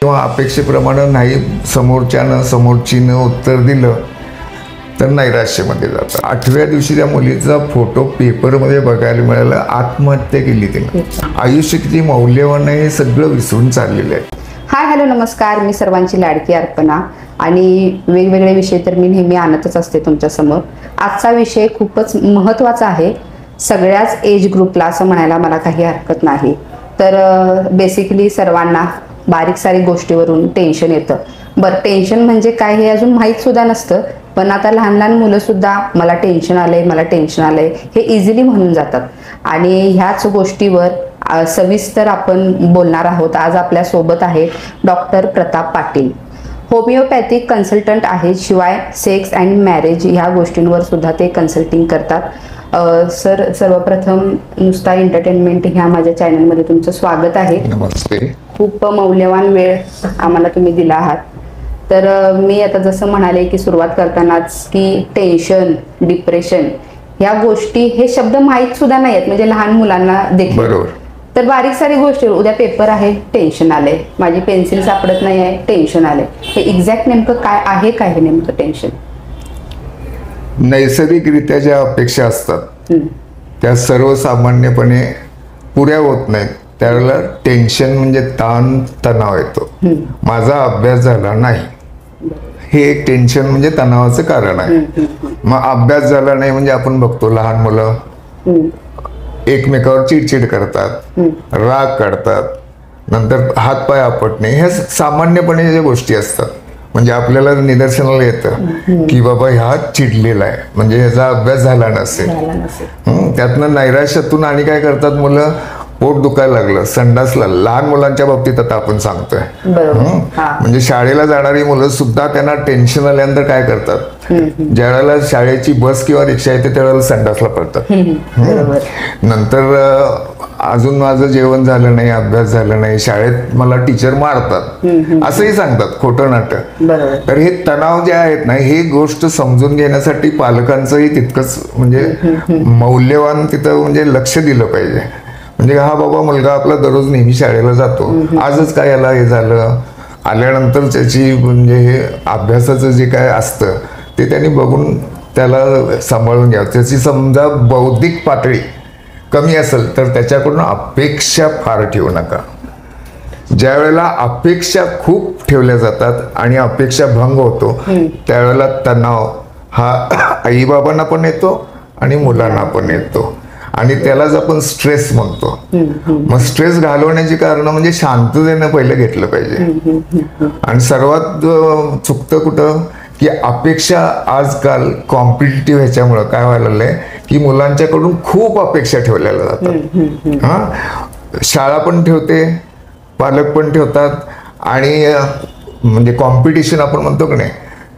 किंवा अपेक्षेप्रमाणे नाही समोरचीनं उत्तर दिलं तर नैराश्यामध्ये जातं. 8व्या दिवशी त्या मुलीचा फोटो पेपरमध्ये बघायला मिळालं, आत्महत्या केली तिने. आयुष्य किती मौल्यवान आहे हे सगळं विसरून चाललेलं आहे. हाय हॅलो नमस्कार, मी सर्वांची लाडकी अर्पणा आणि वेगवेगळे विषय तर मी नेहमी आणतच असते तुमच्यासमोर. आजचा विषय खूपच महत्त्वाचा आहे सगळ्याच एज ग्रुपला असं म्हणायला मला काही हरकत नाही. तर बेसिकली सर्वांना बारीक सारीक गोष्टीवरून टेन्शन येतं. बरं, टेन्शन म्हणजे काय हे अजून माहीत सुद्धा नसतं, पण आता लहान लहान मुलं सुद्धा मला टेन्शन आलंय हे इझिली म्हणून जातात. आणि ह्याच गोष्टीवर सविस्तर आपण बोलणार आहोत. आज आपल्या सोबत आहे doctor Pratap Patil, homeopathic consultant आहेत. शिवाय सेक्स अँड मॅरेज ह्या गोष्टींवर सुद्धा ते कन्सल्टिंग करतात. सर, सर्वप्रथम नुसता एंटरटेनमेंट ह्या माझ्या चॅनलमध्ये तुमचं स्वागत आहे. नमस्ते. खूप मौल्यवान वेळ आम्हाला तुम्ही दिला आहात. तर मी आता जसं म्हणाले की सुरुवात करतानाच की टेन्शन, डिप्रेशन ह्या गोष्टी हे शब्द माहीत सुद्धा नाही आहेत, म्हणजे लहान मुलांना देखील. बरोबर. तर बारीक सारी गोष्टी, उद्या पेपर आहे टेन्शन आले, माझी पेन्सिल सापडत नाही आहे टेन्शन आले. हे एक्झॅक्ट नेमकं काय आहे, काय हे नेमकं टेन्शन? नैसर्गिकरित्या ज्या अपेक्षा असतात त्या सर्वसामान्यपणे पुऱ्या होत नाहीत. त्यावेळेला टेन्शन म्हणजे ताण तणाव येतो. माझा अभ्यास झाला नाही, हे एक टेन्शन म्हणजे तणावाचं कारण आहे. मग अभ्यास झाला नाही म्हणजे आपण बघतो लहान मुलं एकमेकावर चिडचिड करतात, राग काढतात, नंतर हातपाय आपटणे, ह्या सामान्यपणे ज्या गोष्टी असतात. म्हणजे आपल्याला निदर्शनाला येतं की बाबा ह्या चिडलेला आहे म्हणजे ह्याचा अभ्यास झाला नसेल. त्यातनं नैराश्यातून आणि काय करतात मुलं, पोट दुखायला लागलं, संडासला. लहान मुलांच्या बाबतीत आता आपण सांगतोय. म्हणजे शाळेला जाणारी मुलं सुद्धा त्यांना टेन्शन आल्यानंतर काय करतात, ज्या वेळेला शाळेची बस किंवा रिक्षा येते त्यावेळेला संडासला पडतात. नंतर अजून माझं जेवण झालं नाही, अभ्यास झाला नाही, शाळेत मला टीचर मारतात असंही सांगतात, खोटं नाटक. तर हे तणाव जे आहेत ना, हे गोष्ट समजून घेण्यासाठी पालकांचंही तितकंच म्हणजे मौल्यवान तिथं म्हणजे लक्ष दिलं पाहिजे. म्हणजे हा बाबा मुलगा आपला दररोज नेहमी शाळेला जातो, आजच काय याला हे झालं, आल्यानंतर त्याची म्हणजे हे अभ्यासाचं जे काय असतं ते त्यांनी बघून त्याला सांभाळून घ्यावं. त्याची समजा बौद्धिक पातळी कमी असेल तर त्याच्याकडून अपेक्षा फार ठेवू नका. ज्या वेळेला अपेक्षा खूप ठेवल्या जातात आणि अपेक्षा भंग होतो त्यावेळेला तणाव हा आईबाबांना पण येतो आणि मुलांना पण येतो आणि त्यालाच आपण स्ट्रेस म्हणतो. मग स्ट्रेस घालवण्याची कारण म्हणजे शांततेनं पहिलं घेतलं पाहिजे. आणि सर्वात चुकतं कुठं की अपेक्षा आजकाल कॉम्पिटिटिव्ह ह्याच्यामुळं काय व्हायला लागलंय की मुलांच्याकडून खूप अपेक्षा ठेवलेल्या जातात. शाळा पण ठेवते, पालक पण ठेवतात आणि म्हणजे कॉम्पिटिशन आपण म्हणतो की नाही,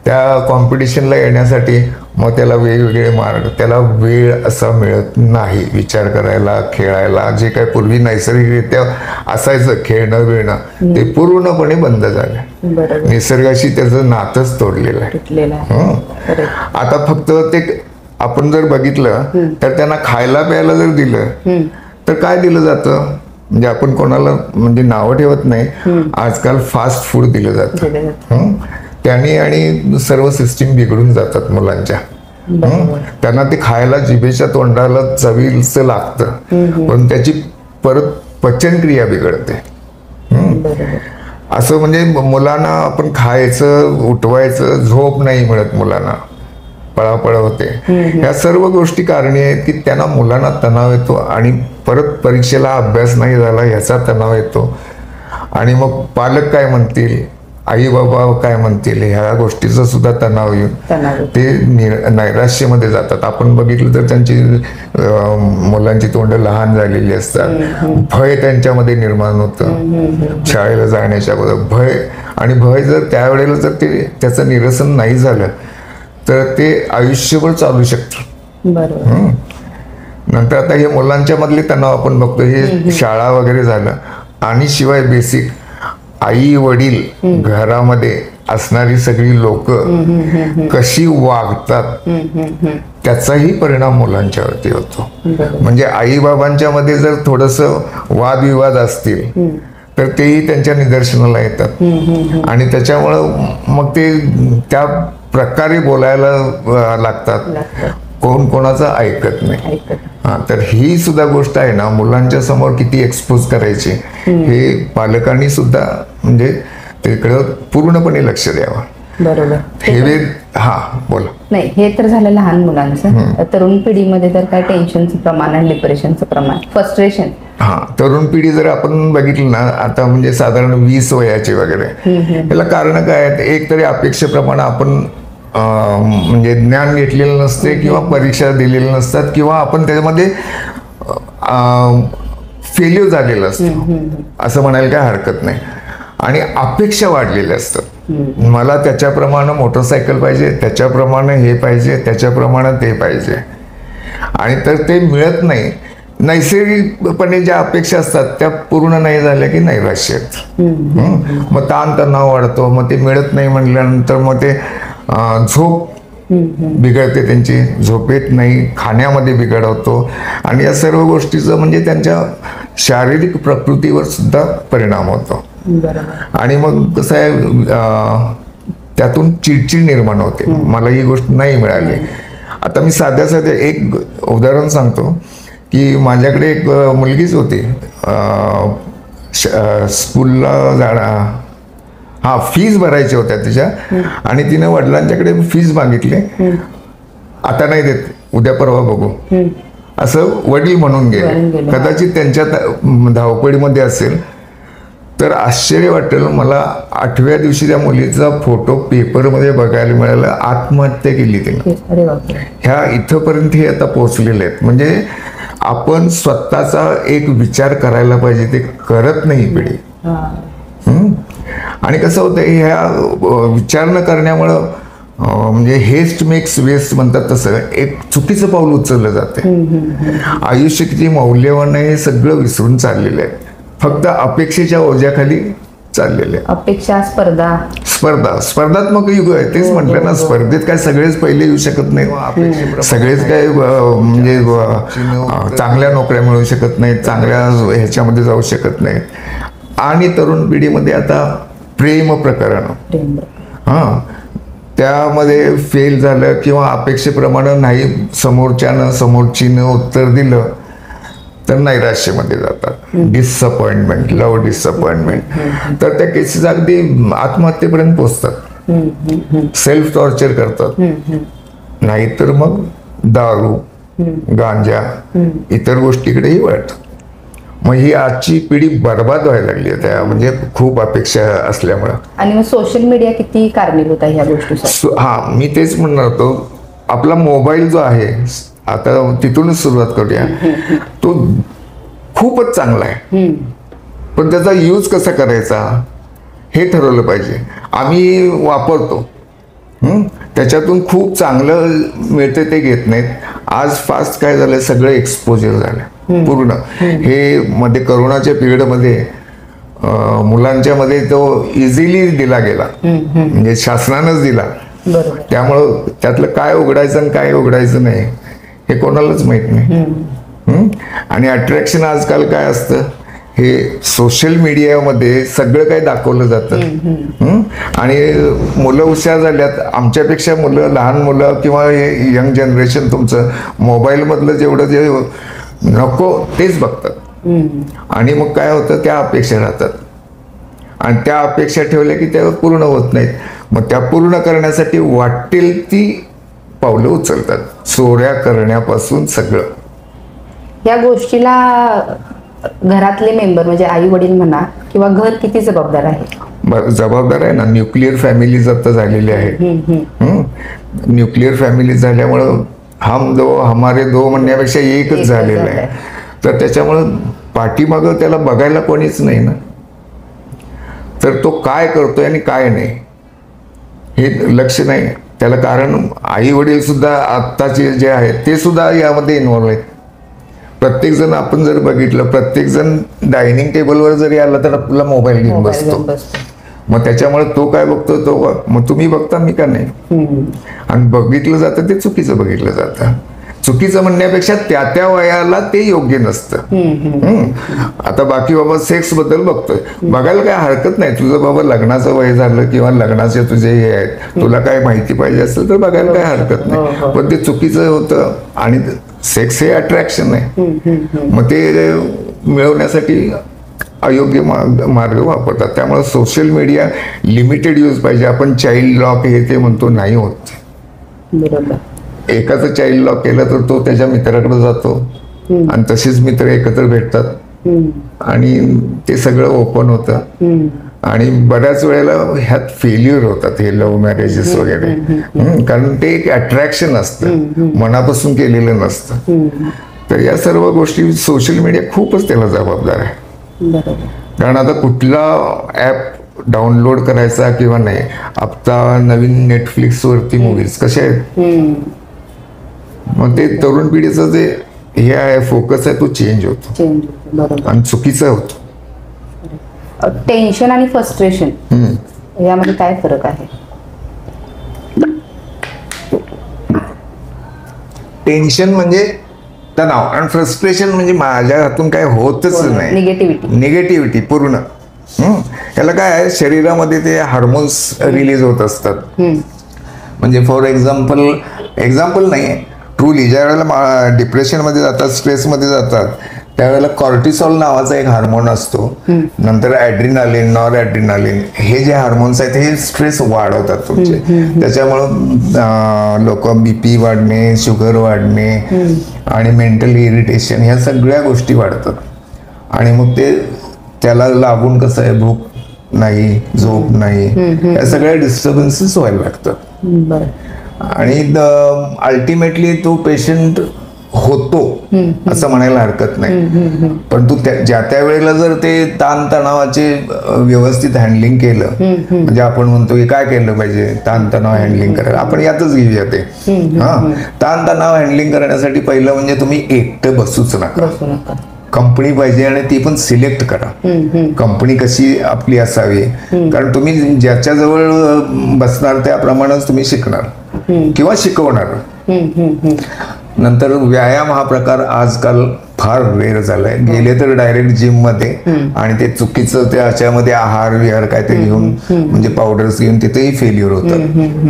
त्या कॉम्पिटिशनला येण्यासाठी मग त्याला वेगवेगळे मार्ग, त्याला वेळ असा मिळत नाही विचार करायला, खेळायला. जे काय पूर्वी नैसर्गिकरित्या असायचं खेळणं बिळणं ते पूर्णपणे बंद झालं. निसर्गाशी त्याचं नातच तोडलेलं आहे. आता फक्त ते आपण जर बघितलं तर त्यांना खायला प्यायला जर दिलं तर काय दिलं जातं, म्हणजे आपण कोणाला म्हणजे नावं ठेवत नाही, आजकाल फास्ट फूड दिलं जातं. त्याने आणि सर्व सिस्टीम बिघडून जातात मुलांच्या. त्यांना ते खायला जिभेच्या तोंडाला चवीचं लागतं पण त्याची परत पचनक्रिया बिघडते. असं म्हणजे मुलांना आपण खायचं, उठवायचं, झोप नाही मिळत मुलांना, पळापळ होते. या सर्व गोष्टी कारणे आहेत की त्यांना मुलांना तणाव येतो आणि परत परीक्षेला अभ्यास नाही झाला ह्याचा तणाव येतो. आणि मग पालक काय म्हणतील, आई बाबा काय म्हणतील, ह्या गोष्टीचा सुद्धा तणाव येऊन ते नैराश्यामध्ये जातात. आपण बघितलं तर त्यांची मुलांची तोंड लहान झालेली असतात, भय त्यांच्यामध्ये निर्माण होतं शाळेला जाण्याच्या अगोदर भय. आणि भय जर त्यावेळेला जर ते त्याचं निरसन नाही झालं तर ते आयुष्यभर चालू शकतं. नंतर आता हे मुलांच्या मधले तणाव आपण बघतो, हे शाळा वगैरे झालं आणि शिवाय बेसिक आई वडील घरामध्ये असणारी सगळी लोक कशी वागतात त्याचाही परिणाम मुलांच्यावरती होतो. म्हणजे आई बाबांच्या मध्ये जर थोडंसं वादविवाद असतील तर तेही त्यांच्या निदर्शनाला येतात. आणि त्याच्यामुळं मग ते त्या प्रकारे बोलायला लागतात, कोण कोणाचं ऐकत नाही. हा, तर ही सुद्धा गोष्ट आहे ना, मुलांच्या समोर किती एक्सपोज करायची हे पालकांनी सुद्धा म्हणजे तिकडं पूर्णपणे लक्ष द्यावं. बरोबर. हे हा बोला. नाही, हे तर झालं लहान मुलांचं. तरुण पिढीमध्ये तर काय टेन्शनचं प्रमाण आणि डिप्रेशनचं प्रमाण, फ्रस्ट्रेशन. हा, तरुण पिढी जर आपण बघितली ना, आता म्हणजे साधारण 20 वयाची वगैरे, याला कारण काय आहेत? एक तरी अपेक्षेप्रमाणे आपण म्हणजे ज्ञान घेतलेलं नसते किंवा परीक्षा दिलेल्या नसतात किंवा आपण त्याच्यामध्ये फेल्युअर झालेलं असतं असं म्हणायला काय हरकत नाही. आणि अपेक्षा वाढलेल्या असतात. मला त्याच्याप्रमाणे मोटरसायकल पाहिजे, त्याच्याप्रमाणे हे पाहिजे, त्याच्याप्रमाणे ते पाहिजे, आणि तर ते मिळत नाही. नैसर्गिकपणे ज्या अपेक्षा असतात त्या पूर्ण नाही झाल्या की नैराश्य येतं. मग ताणतणाव वाढतो. मग ते मिळत नाही म्हटल्यानंतर मग ते झोप बिघडते, त्यांची झोप येत नाही, खाण्यामध्ये बिघड होतो, आणि या सर्व गोष्टीचं म्हणजे त्यांच्या शारीरिक प्रकृतीवर सुद्धा परिणाम होतो. आणि मग कसं आहे, त्यातून चिडचिड निर्माण होते. मला ही गोष्ट नाही मिळाली. आता मी साध्या एक उदाहरण सांगतो की माझ्याकडे एक मुलगीच होती, स्कूलला जाणं, हा फीज भरायच्या होत्या तिच्या, आणि तिने वडिलांच्याकडे फीज मागितली. आता नाही देत, उद्या परवा बघू, असं वडील म्हणून गेले. कदाचित त्यांच्या धावपळीमध्ये असेल. तर आश्चर्य वाटेल मला, 8व्या दिवशी त्या मुलीचा फोटो पेपरमध्ये बघायला मिळाला, आत्महत्या केली तिने. ह्या इथंपर्यंत हे आता पोहोचलेले आहेत. म्हणजे आपण स्वतःचा एक विचार करायला पाहिजे, ते करत नाही पिढी. आणि कसं होतं, ह्या विचार न करण्यामुळं म्हणजे हेस्ट मेक्स वेस्ट म्हणतात तसं एक चुकीचं पाऊल उचललं जाते. आयुष्य किती मौल्यवान आहे हे सगळं विसरून चाललेलं आहे. फक्त अपेक्षेच्या ओझ्याखाली चाललेले. अपेक्षा, स्पर्धात्मक युग आहे. तेच म्हटलं ना, स्पर्धेत काय सगळेच पहिले येऊ शकत नाही, सगळेच काय म्हणजे चांगल्या नोकऱ्या मिळू शकत नाहीत, चांगल्या ह्याच्यामध्ये जाऊ शकत नाहीत. आणि तरुण पिढीमध्ये आता प्रेम प्रकरण, त्यामध्ये फेल झालं किंवा अपेक्षेप्रमाणे नाही समोरचीनं उत्तर दिलं तर नैराश्यामध्ये जातात. Disappointment, love disappointment. तर त्या केसेस अगदी आत्महत्येपर्यंत पोहोचतात, सेल्फ टॉर्चर करतात. नाहीतर मग दारू, गांजा, इतर गोष्टीकडेही वळतात. मग ही आजची पिढी बर्बाद व्हायला लागली आहे, त्या म्हणजे खूप अपेक्षा असल्यामुळं. आणि मग सोशल मीडिया किती कारणीभूत आहे ह्या गोष्टीसाठी? हा, मी तेच म्हणणार होतो, आपला मोबाईल जो आहे, आता तिथूनच सुरुवात करूया. तो खूपच चांगला आहे, पण त्याचा यूज कसा करायचा हे ठरवलं पाहिजे. आम्ही वापरतो, त्याच्यातून खूप चांगलं मिळतं ते घेत नाहीत. आज फास्ट काय झालं, सगळं एक्सपोजर झालं पूर्ण. हे मध्ये करोनाच्या पिरियडमध्ये मुलांच्या मध्ये तो इझिली दिला गेला, म्हणजे शासनानंच दिला. त्यामुळं त्यातलं काय उघडायचं आणि काय उघडायचं नाही हे कोणालाच माहित नाही. आणि अट्रॅक्शन आजकाल काय असतं, हे सोशल मीडियामध्ये सगळं काही दाखवलं जातं. आणि मुलं हुशार झाल्यात, आमच्यापेक्षा लहान मुलं किंवा यंग जनरेशन तुमचं मोबाईलमधलं जेवढं जे नको तेच बघतात. आणि मग काय होतं, त्या अपेक्षा राहतात, आणि त्या अपेक्षा ठेवल्या की त्या पूर्ण होत नाहीत. मग त्या पूर्ण करण्यासाठी वाटेल ती पावलं उचलतात, चोऱ्या करण्यापासून सगळं. या गोष्टीला घरातले मेंबर म्हणजे आई वडील म्हणा किंवा घर किती जबाबदार आहे? जबाबदार आहे ना. न्यूक्लिअर फॅमिलीज आता झालेली आहेत. न्यूक्लिअर फॅमिली झाल्यामुळं हम दो हमारे दो म्हणण्यापेक्षा एकच झालेलं आहे. तर त्याच्यामुळं पाठीमागं त्याला बघायला कोणीच नाही ना. तर तो काय करतोय आणि काय नाही हे लक्ष नाही त्याला. कारण आई वडील सुद्धा आत्ताचे जे आहेत ते सुद्धा यामध्ये इन्व्हॉल्व आहेत. प्रत्येक जण आपण जर बघितलं, प्रत्येक जण डायनिंग टेबलवर जरी आला तर आपला मोबाईल घेऊन बसतो. मग त्याच्यामुळे तो काय बघतो, तो मग तुम्ही बघता मी का नाही, आणि बघितलं जातं ते चुकीचं बघितलं जातं. चुकीचं म्हणण्यापेक्षा त्या त्या वयाला ते योग्य नसतं. आता बाकी बाबा सेक्स बद्दल बघतोय, बघायला काय हरकत नाही. तुझं बाबा लग्नाचं वय झालं किंवा लग्नाचे तुझे हे आहेत, तुला काय माहिती पाहिजे असेल तर बघायला काय हरकत नाही. पण ते चुकीचं होतं आणि सेक्स हे अट्रॅक्शन आहे. मग ते मिळवण्यासाठी अयोग्य मार्ग वापरतात. त्यामुळे सोशल मीडिया लिमिटेड यूज पाहिजे. आपण चाइल्ड लॉक हे ते म्हणतो, नाही होत. बरोबर. एकाचं चाइल्ड लॉक केलं तर तो त्याच्या मित्राकडे जातो आणि तसेच मित्र एकत्र भेटतात आणि ते सगळं ओपन होतं. आणि बऱ्याच वेळेला ह्यात फेल्युअर होतात हे लव्ह मॅरेजेस वगैरे. कारण ते एक अट्रॅक्शन असतं, मनापासून केलेलं नसतं. तर या सर्व गोष्टी सोशल मीडिया खूपच त्याला जबाबदार आहे. कारण आता कुठला ऍप डाउनलोड करायचा किंवा नाही. आता नवीन नेटफ्लिक्स वरती मूवीज कशा आहेत, मग ते तरुण पिढीचं जे हे आहे फोकस आहे तो चेंज होतो आणि चुकीचा होतो. टेन्शन आणि फ्रस्ट्रेशन यामध्ये काय फरक आहे? टेन्शन म्हणजे तणाव आणि फ्रस्ट्रेशन म्हणजे माझ्या हातून काय होतच नाही, निगेटिव्हिटी पूर्ण. याला काय आहे, शरीरामध्ये ते हार्मोन्स रिलीज होत असतात. म्हणजे फॉर एक्झाम्पल नाही, ट्रूली ज्या वेळेला डिप्रेशनमध्ये जातात, स्ट्रेसमध्ये जातात, त्यावेळेला कॉर्टिसॉल नावाचा एक हार्मोन असतो. नंतर ॲड्रिनालिन, नॉर ॲड्रिनालिन हे जे हार्मोन्स आहेत हे स्ट्रेस वाढवतात तुमचे. त्याच्यामुळं लोक बीपी वाढणे, शुगर वाढणे आणि मेंटल इरिटेशन ह्या सगळ्या गोष्टी वाढतात. आणि मग ते त्याला लागून कसं आहे, भूक नाही, झोप नाही, या सगळ्या डिस्टर्बन्सेस व्हायला लागतात. आणि अल्टिमेटली तो पेशंट होतो असं म्हणायला हरकत नाही. पण तू ज्या त्या वेळेला जर ते ताणतणावाचे व्यवस्थित हँडलिंग केलं, म्हणजे आपण म्हणतो की काय केलं पाहिजे ताणतणाव हँडलिंग करायला, आपण यातच घेऊया ते. ताणतणाव हँडलिंग करण्यासाठी पहिलं म्हणजे तुम्ही एकटं बसूच नका. कंपनी पाहिजे आणि ती पण सिलेक्ट करा, कंपनी कशी आपली असावी. कारण तुम्ही ज्याच्याजवळ बसणार त्याप्रमाणेच तुम्ही शिकणार किंवा शिकवणार. नंतर व्यायाम हा प्रकार आजकाल फार रेअर झालाय. गेले तर डायरेक्ट जिम मध्ये आणि ते चुकीचं त्याच्यामध्ये आहार विहार काय ते घेऊन, म्हणजे पावडर्स घेऊन तिथेही फेल्युअर होतात.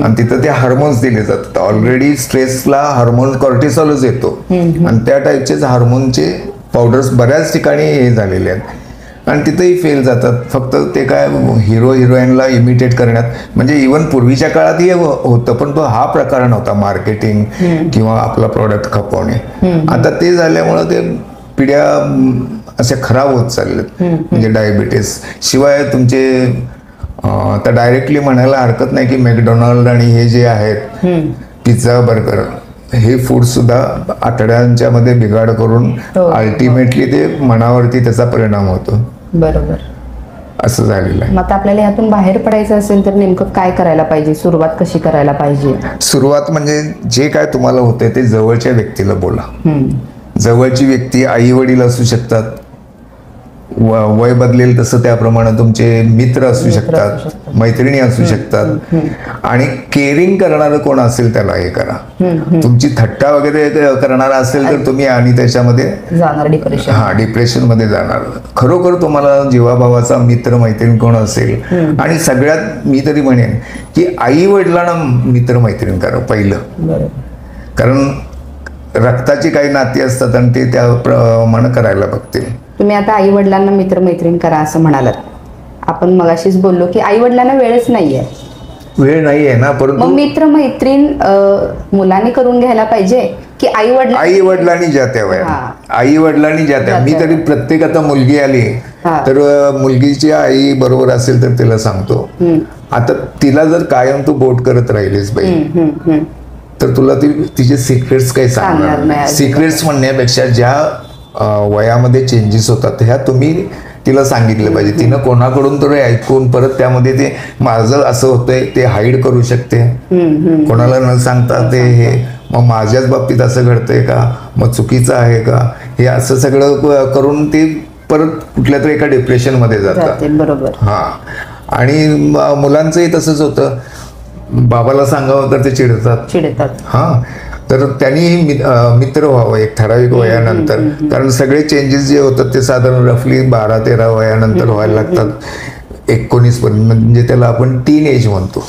आणि तिथं ते हार्मोन्स दिले जातात. ऑलरेडी स्ट्रेसला हार्मोन कॉर्टिसॉलच येतो आणि त्या टाईपचेच हार्मोनचे पावडर्स बऱ्याच ठिकाणी हे झालेले आहेत आणि तिथेही फेल जातात. फक्त ते काय हिरो हिरोईनला इमिटेट करण्यात, म्हणजे इव्हन पूर्वीच्या काळातही होतं, पण तो हा प्रकार नव्हता मार्केटिंग किंवा आपला प्रॉडक्ट खपवणे. आता ते झाल्यामुळं ते पिढ्या अशा खराब होत चालल्यात. म्हणजे डायबिटीस शिवाय तुमचे आता डायरेक्टली म्हणायला हरकत नाही की मॅकडोनाल्ड आणि हे जे आहेत पिझ्झा बर्गर हे फूड सुद्धा आतड्यांच्या मध्ये बिघाड करून अल्टिमेटली ते मनावरती त्याचा परिणाम होतो. बरोबर, असं झालेलं आहे. मग आपल्याला यातून बाहेर पडायचं असेल तर नेमकं काय करायला पाहिजे, सुरुवात कशी करायला पाहिजे? सुरुवात म्हणजे जे काय तुम्हाला होतंय ते जवळच्या व्यक्तीला बोला. जवळची व्यक्ती आई वडील असू शकतात, वय बदलेल तसं त्याप्रमाणे तुमचे मित्र असू शकतात, मैत्रिणी असू शकतात. आणि केअरिंग करणारं कोण असेल त्याला हे करा. तुमची थट्टा वगैरे करणारा असेल तर तुम्ही आणि त्याच्यामध्ये जाणार डिप्रेशन, डिप्रेशन मध्ये जाणार. खरोखर तुम्हाला जीवाभावाचा मित्र मैत्रीण कोण असेल, आणि सगळ्यात मी तरी म्हणेन की आई वडिलांना मित्र मैत्रीण करा पहिलं. कारण रक्ताची काही नाती असतात आणि ते त्याप्रमाणे करायला बघतील. तुम्ही आता आई वडिलांना मित्र मैत्रीण करा असं म्हणालात. आपण मगाशीच बोललो की आई वडिलांना वेळच नाहीये. वेळ नाहीये ना, परंतु मित्र मैत्रीण मुलांनी करून घ्यायला पाहिजे की आई वडिलांनी ज्या त्या वयात, आई वडिलांनी ज्या त्या. मी तरी प्रत्येक आता मुलगी आली तर मुलगीची आई बरोबर असेल तर तिला सांगतो, आता तिला जर कायम तू बोट करत राहिलीस बाई तर तुला तिचे सिक्रेट्स काही सांगणार नाही. सिक्रेट्स म्हणण्यापेक्षा ज्या वयामध्ये चेंजेस होतात ह्या तुम्ही तिला सांगितलं पाहिजे. तिनं कोणाकडून तरी ऐकून परत त्यामध्ये ते माझं असं होतंय ते हाईड करू शकते, कोणाला न सांगता ते हे मग माझ्याच बाबतीत असं घडतंय का, मग चुकीचं आहे का, हे असं सगळं करून ते परत कुठल्या तरी एका डिप्रेशन मध्ये जातात. बरोबर. आणि मुलांचंही तसंच होतं, बाबाला सांगावं तर ते चिडतात. तर त्यांनी मित्र व्हावं एक ठराविक वयानंतर, कारण सगळे चेंजेस जे होतात ते साधारण रफली 12-13 वयानंतर व्हायला लागतात, 19 पर्यंत, म्हणजे त्याला आपण टीन एज म्हणतो.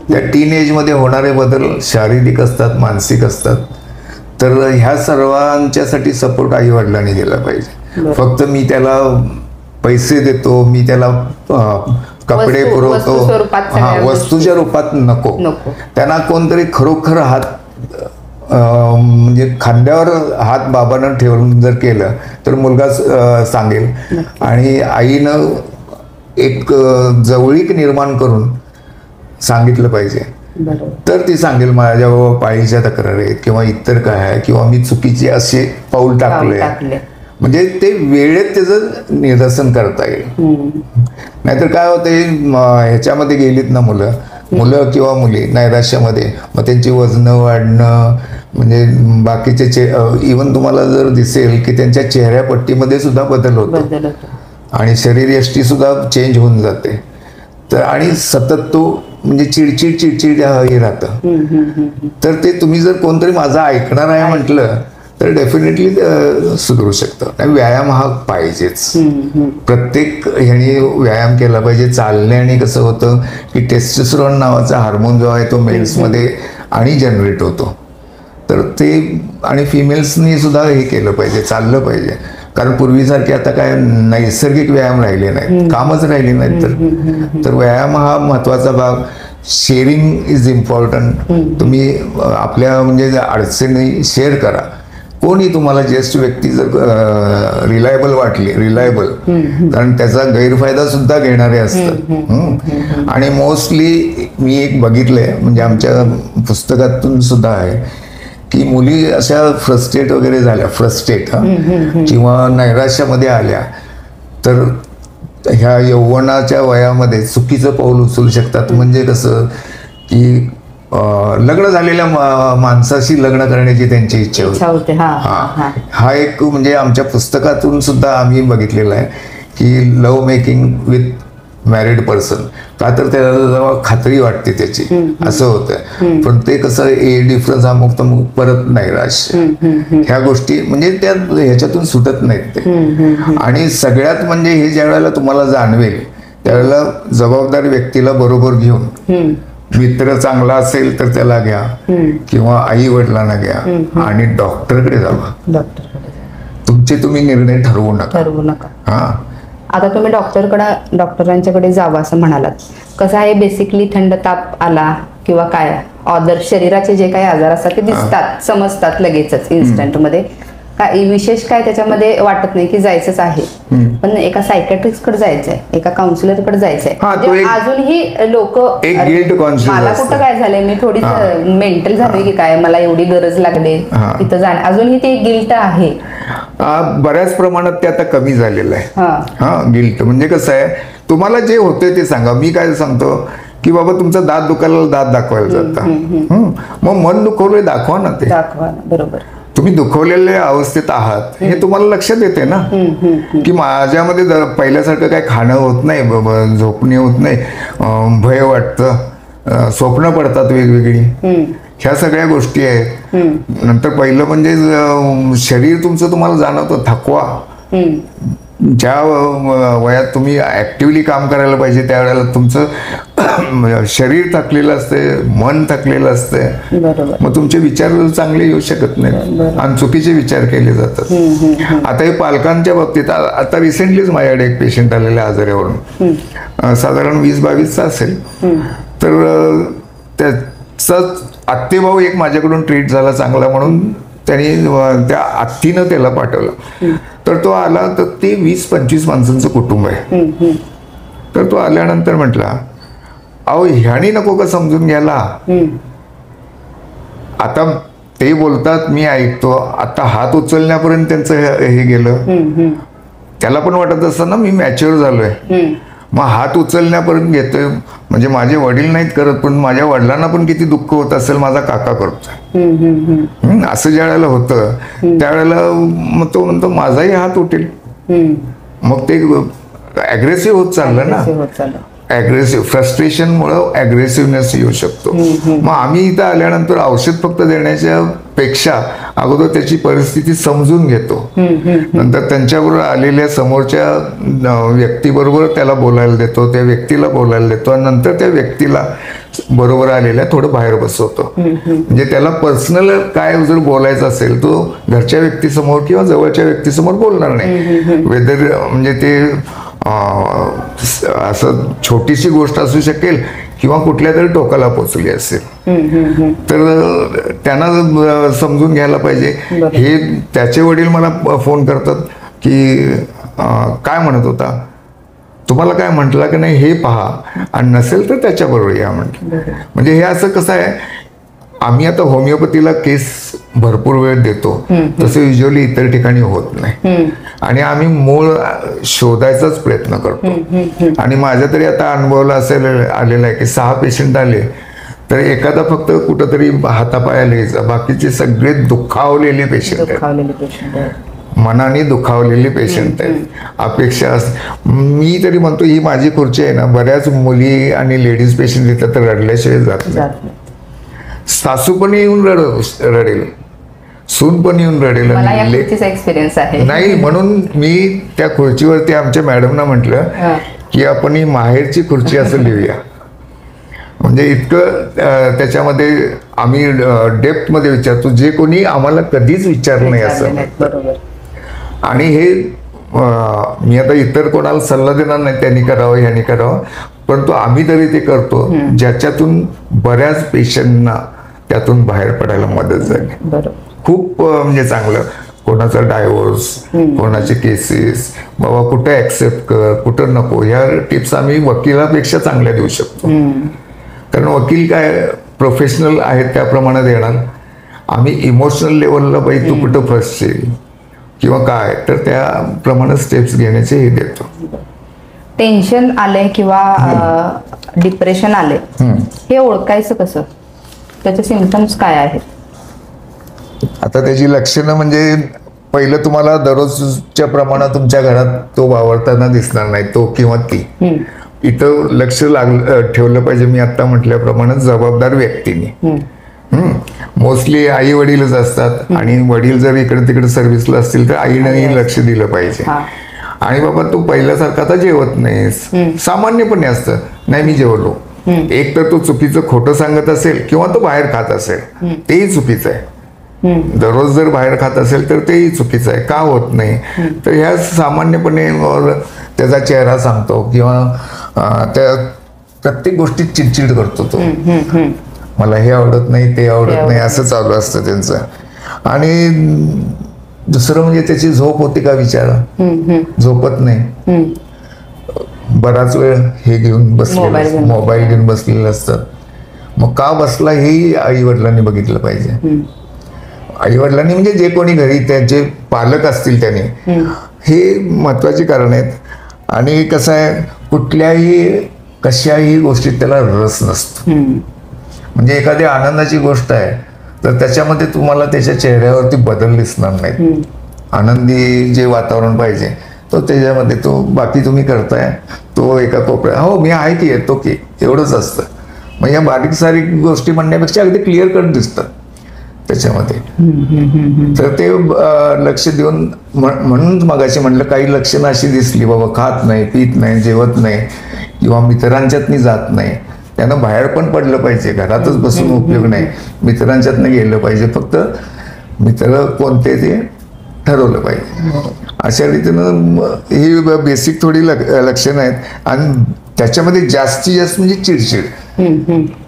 त्या टीन एज मध्ये होणारे बदल शारीरिक असतात, मानसिक असतात. तर ह्या सर्वांच्यासाठी सपोर्ट आई वडिलांनी दिला पाहिजे. फक्त मी त्याला पैसे देतो, मी त्याला कपडे पुरवतो, वस्तूच्या रूपात नको. त्यांना कोणतरी खरोखर हात म्हणजे खांद्यावर हात बाबांना ठेवून जर केलं तर मुलगा सांगेल, आणि आईनं एक जवळीक निर्माण करून सांगितलं पाहिजे, तर ती सांगेल माझ्या बाबा पाळीच्या तक्रारी आहेत किंवा इतर काय आहे, किंवा मी चुकीचे असे पाऊल टाकले. म्हणजे ते वेळेत त्याचं निदर्शन करता येईल. नाहीतर काय होते, ह्याच्यामध्ये गेलीत ना मुलं किंवा मुली नैराश्यामध्ये, मग त्यांची वजनं वाढणं, म्हणजे बाकीचे इव्हन तुम्हाला जर दिसेल की त्यांच्या चेहऱ्यापट्टीमध्ये सुद्धा बदल होतो आणि शरीरयष्टी सुद्धा चेंज होऊन जाते. तर आणि सतत तो म्हणजे चिडचिड हे राहतं. तर ते तुम्ही जर कोणतरी माझं ऐकणार आहे म्हटलं तर डेफिनेटली सुधरू शकतं. व्यायाम हा पाहिजेच, प्रत्येक ह्याने व्यायाम केला पाहिजे. चालण्याने कसं होतं की टेस्टोस्टेरोन नावाचा हार्मोन जो आहे तो मेल्समध्ये आणि जनरेट होतो. तर ते आणि फिमेल्सनी सुद्धा हे केलं पाहिजे, चाललं पाहिजे. कारण पूर्वीसारखे आता काय नैसर्गिक व्यायाम राहिले नाहीत, कामच राहिले नाहीत. तर व्यायाम हा महत्वाचा भाग. Sharing is important. तुम्ही आपल्या म्हणजे अडचणी शेअर करा. कोणी तुम्हाला ज्येष्ठ व्यक्ती जर रिलायबल वाटली, कारण त्याचा गैरफायदा सुद्धा घेणारे असतात. आणि मोस्टली मी एक बघितलंय, म्हणजे आमच्या पुस्तकातून सुद्धा आहे की मुली अशा फ्रस्ट्रेट वगैरे झाल्या, किंवा नैराश्यामध्ये आल्या, तर ह्या यौवनाच्या वयामध्ये चुकीचं पाऊल उचलू शकतात. म्हणजे कसं की लग्न झालेल्या माणसाशी लग्न करण्याची त्यांची इच्छा होते. हा एक म्हणजे आमच्या पुस्तकातून सुद्धा आम्ही बघितलेला आहे की love making with married person. का तर त्याला खात्री वाटते त्याची, असं होतं. पण ते कसं डिफरन्स अमुक तमुक परत नैराश, ह्या गोष्टी म्हणजे त्या ह्याच्यातून सुटत नाहीत ते. आणि सगळ्यात म्हणजे हे ज्या वेळेला तुम्हाला जाणवेल त्यावेळेला जबाबदार व्यक्तीला बरोबर घेऊन, मित्र चांगला असेल तर त्याला घ्या किंवा आई वडिलांना घ्या आणि डॉक्टरकडे जावा. तुमचे तुम्ही निर्णय ठरवू नका. हा, आता तुम्ही डॉक्टरांच्याकडे जावं असं म्हणालात. कसं आहे, बेसिकली थंड ताप आला किंवा काय ऑदर शरीराचे जे काही आजार असतात ते दिसतात, समजतात लगेचच इन्स्टंटमध्ये. काय विशेष काय त्याच्यामध्ये वाटत नाही की जायचंच आहे. पण एका सायकॅट्रिस्टकडे जायचंय, एका काउन्सिलरकडे जायचंय, अजूनही लोक मला कुठं काय झालंय, मी थोडी मेंटल झाली की काय, मला एवढी गरज लागली तिथं जाणे, अजूनही ते गिल्ट आहे. बऱ्याच प्रमाणात ते आता कमी झालेलं आहे. गिल्ट म्हणजे कसं आहे, तुम्हाला जे होतंय ते सांगा. मी काय सांगतो की बाबा तुमचा दात दुखायला दात दाखवायला जाता, मग मन दुखवलंय दाखवा ना, ते दाखवा. बरोबर, तुम्ही दुखवलेल्या अवस्थेत आहात हे तुम्हाला लक्षात येते ना, की माझ्यामध्ये पहिल्यासारखं काय खाणं होत नाही, झोपणे होत नाही, भय वाटतं, स्वप्न पडतात वेगवेगळी, ह्या सगळ्या गोष्टी आहेत. नंतर पहिलं म्हणजे शरीर तुमचं तुम्हाला जाणवतं, थकवा. ज्या वयात तुम्ही ऍक्टिव्हली काम करायला पाहिजे त्यावेळेला तुमचं शरीर थकलेलं असते, मन थकलेलं असते, मग तुमचे विचार चांगले येऊ शकत नाहीत आणि चुकीचे विचार केले जातात. आता हे पालकांच्या बाबतीत, आता रिसेंटलीच माझ्याकडे एक पेशंट आलेल्या आजारावरून, साधारण 20-22चा असेल. तर त्याचा आत्तेभाऊ एक माझ्याकडून ट्रीट झाला चांगला म्हणून त्यांनी त्या आत्तीनं त्याला पाठवलं. तर तो आला, तर ते 20-25 माणसांचं कुटुंब आहे. तर तो आल्यानंतर म्हटला, अहो ह्यानी नको का समजून घ्यायला. आता ते बोलतात, मी ऐकतो. आता हात उचलण्यापर्यंत त्यांचं हे गेलं. त्याला पण वाटत असतं ना मी मॅच्युअर झालोय, मग हात उचलण्यापर्यंत घेतोय. म्हणजे माझे वडील नाहीत करत, पण माझ्या वडिलांना पण किती दुःख होत असेल, माझा काका करतोय. असं ज्या वेळेला होतं त्यावेळेला मग तो म्हणतो माझाही हात उठेल. मग ते अग्रेसिव्ह होत चाललं ना, अग्रेसिव्ह फ्रस्ट्रेशनमुळे अग्रेसिव्हनेस येऊ शकतो. मग आम्ही इथं आल्यानंतर औषध फक्त देण्याच्या पेक्षा अगोदर त्याची परिस्थिती समजून घेतो. नंतर त्यांच्याबरोबर आलेल्या समोरच्या व्यक्तीबरोबर त्याला बोलायला देतो, त्या व्यक्तीला बोलायला देतो आणि नंतर त्या व्यक्तीला बरोबर आलेल्या थोडं बाहेर बसवतो. म्हणजे त्याला पर्सनल काय जर बोलायचं असेल तो घरच्या व्यक्तीसमोर किंवा जवळच्या व्यक्तीसमोर बोलणार नाही. वेदर म्हणजे ते असं छोटीशी गोष्ट असू शकेल किंवा कुठल्या तरी टोकाला पोचली असेल, तर त्यांना समजून घ्यायला पाहिजे. हे त्याचे वडील मला फोन करतात की काय म्हणत होता, तुम्हाला काय म्हटलं की नाही हे पहा, आणि नसेल तर त्याच्याबरोबर या म्हटलं. म्हणजे हे असं कसं आहे, आम्ही आता होमिओपॅथीला केस भरपूर वेळ देतो, तसं युजली इतर ठिकाणी होत नाही. आणि आम्ही मूळ शोधायचाच प्रयत्न करतो. आणि माझ्या तरी आता अनुभवाला असेल आलेला आहे की 6 पेशंट आले तर एखादा फक्त कुठंतरी हातापायाला यायचा, बाकीचे सगळे दुखावलेले पेशंट आहेत, मनाने दुखावलेले पेशंट आहेत. अपेक्षा मी तरी म्हणतो ही माझी खुर्ची आहे ना, बऱ्याच मुली आणि लेडीज पेशंट येतात तर रडल्याशिवाय जात नाही. सासू पण येऊन रडेल, सून पण येऊन रडेल. एक्सपिरियन्स आहे नाही म्हणून मी त्या खुर्चीवरती आमच्या मॅडमना म्हटलं की आपण ही माहेरची खुर्ची असं लिहूया. म्हणजे इतकं त्याच्यामध्ये आम्ही डेप्थ मध्ये विचारतो, जे कोणी आम्हाला कधीच विचारलं नाही असं. आणि हे मी आता इतर कोणाला सल्ला देणार नाही त्यांनी करावं ह्यांनी करावं, परंतु आम्ही तरी ते करतो ज्याच्यातून बऱ्याच पेशंटना त्यातून बाहेर पडायला मदत झाली. खूप म्हणजे चांगलं. कोणाचा डायव्होर्स, कोणाचे केसेस, बाबा कुठं ऍक्सेप्ट कर कुठं नको, ह्या टिप्स आम्ही वकिलापेक्षा चांगल्या देऊ शकतो. कारण वकील काय प्रोफेशनल आहेत त्याप्रमाणे देणार, आम्ही इमोशनल लेवलला बाई तू कुठं फसशील किंवा काय, तर त्याप्रमाणे स्टेप्स घेण्याचे हे देतो. टेन्शन आले किंवा डिप्रेशन आले हे ओळखायचं कसं, त्याचे सिम्पटम्स काय आहेत? आता त्याची लक्षणं म्हणजे पहिलं तुम्हाला दररोजच्या प्रमाणात तुमच्या घरात तो वावरताना दिसणार नाही, तो किंवा ती. इथं लक्ष ठेवलं पाहिजे. मी आता म्हटल्याप्रमाणे जबाबदार व्यक्तीने. मोस्टली आई वडीलच असतात आणि वडील जर इकडे तिकडे सर्व्हिसला असतील तर आईने लक्ष दिलं पाहिजे. आणि बाबा तू पहिल्यासारखं आता जेवत नाहीस, सामान्यपणे असतं, नाही मी जेवलो. एक तर तो चुकीचं खोटं सांगत असेल किंवा तो बाहेर खात असेल, तेही चुकीचं आहे. दररोज जर बाहेर खात असेल तर तेही चुकीचं आहे. का होत नाही, तर ह्या सामान्यपणे त्याचा चेहरा सांगतो किंवा त्या प्रत्येक गोष्टीत चिडचिड करतो तो. मला हे आवडत नाही, ते आवडत नाही, असं चालू असतं त्यांचं. आणि दुसरं म्हणजे त्याची झोप होती का विचारा, झोपत नाही. बराच वेळ हे घेऊन बसलेलं, मोबाईल घेऊन बसलेलं असतात. मग का बसला हेही आई वडिलांनी बघितलं पाहिजे. आई वडिलांनी म्हणजे जे कोणी घरी त्यांचे पालक असतील त्यांनी, हे महत्वाची कारण आहेत. आणि कसं आहे, कुठल्याही कशाही गोष्टीत त्याला रस नसतो. म्हणजे एखादी आनंदाची गोष्ट आहे तर त्याच्यामध्ये तुम्हाला त्याच्या चेहऱ्यावरती बदल दिसणार नाहीत. आनंदी जे वातावरण पाहिजे तो त्याच्यामध्ये, तो बाकी तुम्ही करताय तो एका कोपऱ्यात, हो मी आहे की येतो की, एवढंच असतं. मग या बारीक सारीक गोष्टी म्हणण्यापेक्षा अगदी क्लिअर कट दिसतात त्याच्यामध्ये. तर ते लक्ष देऊन, म्हणून मगाशी म्हटलं काही लक्षणं अशी दिसली, बाबा खात नाही, पीत नाही, जेवत नाही किंवा मित्रांच्यातनी जात नाही, त्यांना बाहेर पण पडलं पाहिजे. घरातच बसून उपयोग नाही, मित्रांच्यातनं गेलं पाहिजे. फक्त मित्र कोणते ते ठरवलं पाहिजे. अशा रीतीनं ही बेसिक थोडी लक्षणं आहेत. आणि त्याच्यामध्ये जास्तीत जास्त म्हणजे चिडचिड,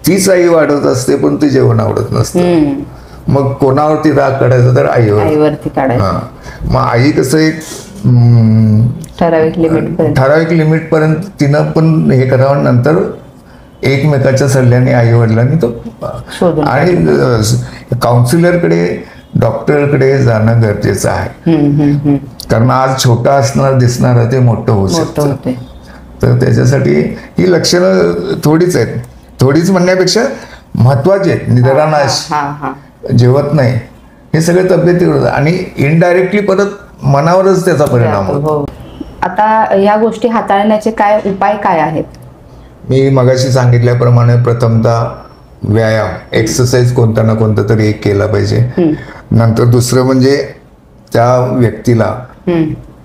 तीच आई वाढवत असते पण ते जेवण आवडत नसतं. मग कोणावरती राग काढायचा तर आईवरती काढायचा. मग आई कसं एक ठराविक लिमिट पर्यंत तिनं पण हे करावं, नंतर एकमेकाच्या सल्ल्याने आई वडिलांनी तो. आणि काउन्सिलरकडे, डॉक्टरकडे जाणं गरजेचं आहे. कारण आज छोटा असणार दिसणार ते मोठं होऊ शकतं. तर त्याच्यासाठी ही लक्षणं थोडीच आहेत, थोडीच म्हणण्यापेक्षा महत्वाची आहेत. निद्रानाश, जेवत नाही, हे सगळे तब्येतीवर आणि इनडायरेक्टली परत मनावरच त्याचा परिणाम होतो. आता या गोष्टी हाताळण्याचे काय उपाय काय आहेत? मी मगाशी सांगितल्याप्रमाणे प्रथमतः व्यायाम एक्सरसाइज कोणता ना कोणता तरी एक केला पाहिजे. नंतर दुसरं म्हणजे त्या व्यक्तीला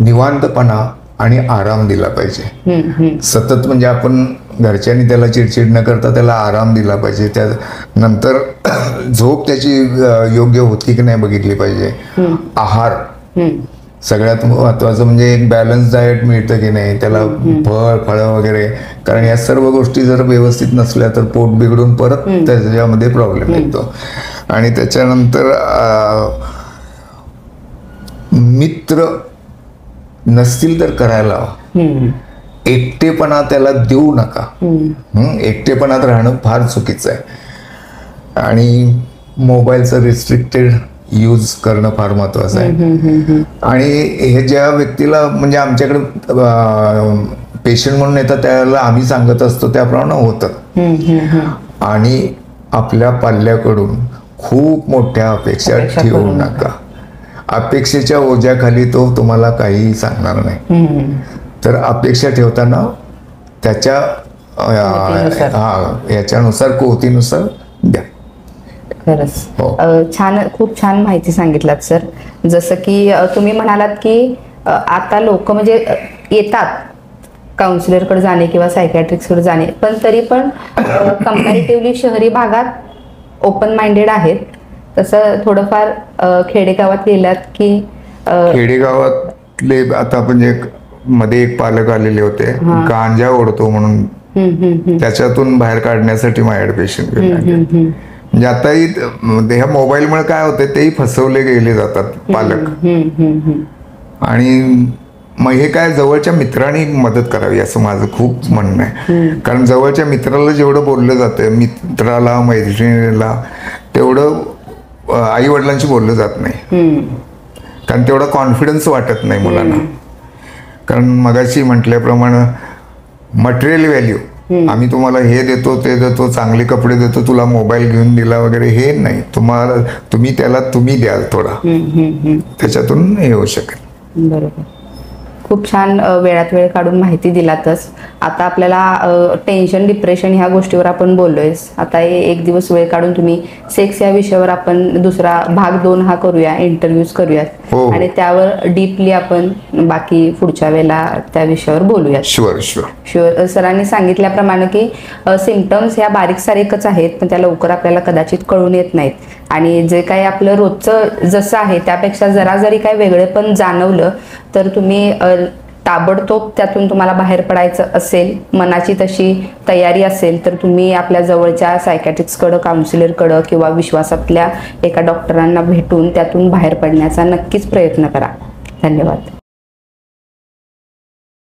निवांतपणा आणि आराम दिला पाहिजे. सतत म्हणजे आपण घरच्यांनी त्याला चिडचिड न करता त्याला आराम दिला पाहिजे. त्यानंतर झोप त्याची योग्य होती की नाही बघितली पाहिजे. आहार सगळ्यात महत्वाचं म्हणजे एक बॅलन्स डाएट मिळतं की नाही त्याला, फळं वगैरे. कारण या सर्व गोष्टी जर व्यवस्थित नसल्या तर पोट बिघडून परत त्याच्यामध्ये प्रॉब्लेम येतो. आणि त्याच्यानंतर मित्र नसतील तर करायला हवं. एकटेपणा त्याला देऊ नका. एकटेपणात राहणं फार चुकीचं आहे. आणि मोबाईलचं रिस्ट्रिक्टेड यूज करणं फार महत्वाचं आहे. आणि हे ज्या व्यक्तीला म्हणजे आमच्याकडे पेशंट म्हणून येतात त्याला आम्ही सांगत असतो त्याप्रमाणे होतं. आणि आपल्या पाल्याकडून खूप मोठ्या अपेक्षा ठेवू नका. अपेक्षेच्या ओझ्याखाली तो तुम्हाला काहीही सांगणार नाही. तर अपेक्षा ठेवताना त्याच्या याच्यानुसार कोवतीनुसार द्या. खरंच छान, खूप छान माहिती सांगितलात सर. जसं की तुम्ही म्हणालात की आता लोक म्हणजे येतात काउन्सिलरकडे जाणे किंवा सायकॅट्रिस्टकडे जाणे, पण तरी पण कंपॅरेटिव्हली शहरी भागात ओपन माइंडेड आहेत. तसं थोडंफार खेडेगावात गेलात की खेडेगावातले आता म्हणजे मध्ये एक पालक आलेले होते गांजा ओढतो म्हणून, त्याच्यातून बाहेर काढण्यासाठी माझ्याकडे पेशंट म्हणजे आताही ह्या मोबाईलमुळे काय होते तेही फसवले गेले जातात पालक. आणि मग हे काय जवळच्या मित्रांनी मदत करावी असं माझं खूप म्हणणं आहे. कारण जवळच्या मित्राला जेवढं बोललं जातं, मित्राला मैत्रिणीला, तेवढं आई वडिलांशी बोललं जात नाही. कारण तेवढा कॉन्फिडन्स वाटत नाही मुलांना. कारण मगाशी म्हटल्याप्रमाणे मटेरियल व्हॅल्यू, आम्ही तुम्हाला हे देतो ते देतो, चांगले कपडे देतो, तुला मोबाईल घेऊन दिला वगैरे, हे नाही. तुम्ही त्याला द्याल थोडा, त्याच्यातून हे होऊ शकेल. बरोबर. खूप छान वेळात वेळ काढून माहिती दिलातच. आता आपल्याला टेन्शन, डिप्रेशन ह्या गोष्टीवर आपण बोललोय. आता एक दिवस वेळ काढून तुम्ही सेक्स या विषयावर आपण दुसरा भाग 2 हा करूया, इंटरव्ह्यूज करूयात. आणि त्यावर डीपली आपण बाकी पुढच्या वेळेला त्या विषयावर बोलूयात. शुअर. सरांनी सांगितल्याप्रमाणे की सिम्पटम्स ह्या बारीक सारीकच आहेत, पण त्या लवकर आपल्याला कदाचित कळून येत नाहीत. आणि जे काही आपलं रोजचं जसं आहे त्यापेक्षा जरा जरी काही वेगळे पण जाणवलं तर तुम्ही ताबडतोब त्यातून तुम्हाला बाहेर पडायचं असेल, मनाची तशी तयारी असेल, तर तुम्ही आपल्या जवळच्या सायकॅट्रिस्टकडं, काउन्सिलरकडं किंवा विश्वासातल्या एका डॉक्टरांना भेटून त्यातून बाहेर पडण्याचा नक्कीच प्रयत्न करा. धन्यवाद.